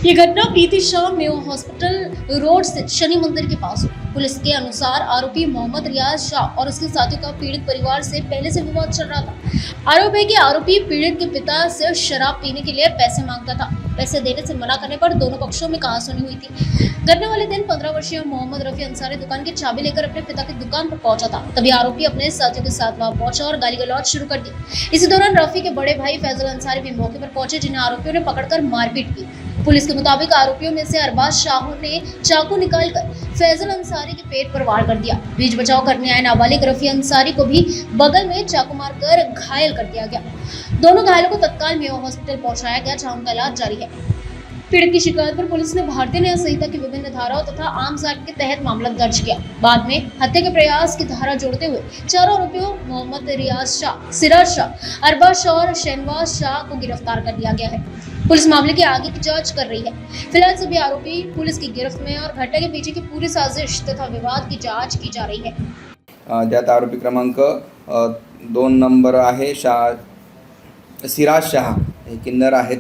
ये घटना बीती शाम मेयो हॉस्पिटल रोड स्थित शनि मंदिर के पास हुई। पुलिस के अनुसार आरोपी मोहम्मद रियाज शाह और उसके साथियों का पीड़ित परिवार से पहले से विवाद चल रहा था। आरोप है कि आरोपी पीड़ित के पिता से शराब पीने के लिए पैसे मांगता था। पैसे देने से मना करने पर दोनों पक्षों में कहासुनी हुई थी। घटना वाले दिन 15 वर्षीय मोहम्मद रफी अंसारी दुकान की चाबी लेकर अपने पिता की दुकान पर पहुंचा था। तभी आरोपी अपने साथियों के साथ वहां पहुंचा और गाली गलौज शुरू कर दी। इसी दौरान रफी के बड़े भाई फैजल अंसारी भी मौके पर पहुंचे, जिन्हें आरोपियों ने पकड़कर मारपीट की। पुलिस के मुताबिक आरोपियों में से अरबाज शाह ने चाकू निकालकर फैजल अंसारी के पेट पर वार कर दिया। बीच बचाव करने आए नाबालिग रफी अंसारी को भी बगल में चाकू मारकर घायल कर दिया गया। दोनों घायलों को तत्काल मेयो हॉस्पिटल पहुंचाया गया, जहां उनका इलाज जारी है। पीड़ित की शिकायत पर पुलिस ने भारतीय न्याय संहिता की विभिन्न धाराओं तथा आर्म्स एक्ट के तहत मामला दर्ज किया। बाद में हत्या के प्रयास की धारा जोड़ते हुए चारों आरोपियों मोहम्मद रियाज शाह, सिराज शाह, अरबाज शाह और शहनवाज शाह को गिरफ्तार कर लिया गया है। पुलिस मामले की आगे की जांच कर रही है। फिलहाल सभी आरोपी पुलिस की गिरफ्त में और घटना के पीछे की पूरी साजिश तथा विवाद की जांच की जा रही है। ज्यात आरोपी क्रमांक 2 नंबर आहे सिराज शाह हे किन्नर आहेत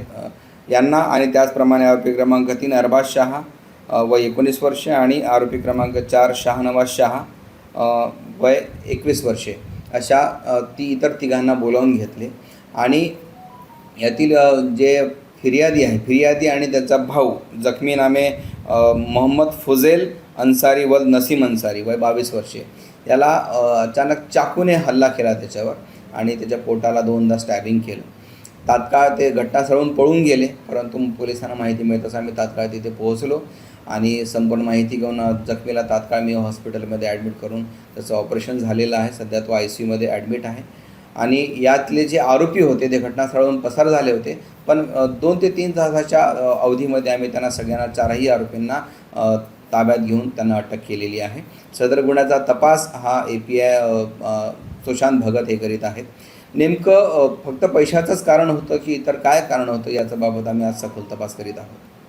यांना, आणि त्याचप्रमाणे आरोपी क्रमांक 3 अरबाज शाह वय 19 वर्षे आणि आरोपी क्रमांक 4 शाहनवाज शाह वय 21 वर्षे अशा इतर तिघांना बोलावून घेतले आणि यातील जे फिर्यादी आणि त्याचा भाऊ जखमी नामे मोहम्मद फुजेल अंसारी व नसीम अंसारी वय 22 वर्षे याला अचानक चाकूने हल्ला केला त्याच्यावर आणि त्याच्या पोटाला 2दा स्टॅबिंग केलं। तात्काळ ते घटनास्थळावरून पळून गेले, परंतु पोलिसांना माहिती मिळताच आम्ही तात्काळ तिथे पोहोचलो आणि संपूर्ण माहिती घेऊन जखमीला तात्काळ मेयो हॉस्पिटलमध्ये ॲडमिट करून त्याचं ऑपरेशन झालेलं आहे। सध्या तो ICUमध्ये ॲडमिट आहे आणि यातले जे आरोपी होते ते घटनास्थळावरून पसार झाले होते, पण 2 ते 3 तासाच्या अवधीमध्ये आम्ही त्यांना सगळ्यांना 4ही आरोपींना ताब्यात घेऊन त्यांना अटक केलेली आहे। सदर गुन्ह्याचा तपास हा API सुशांत भगत हे करीत आहेत। नेमकं फक्त पैशाचंच कारण होतं की इतर काय कारण होतं याच्या बाबत आम्ही आज सखोल तपास करीत आहोत।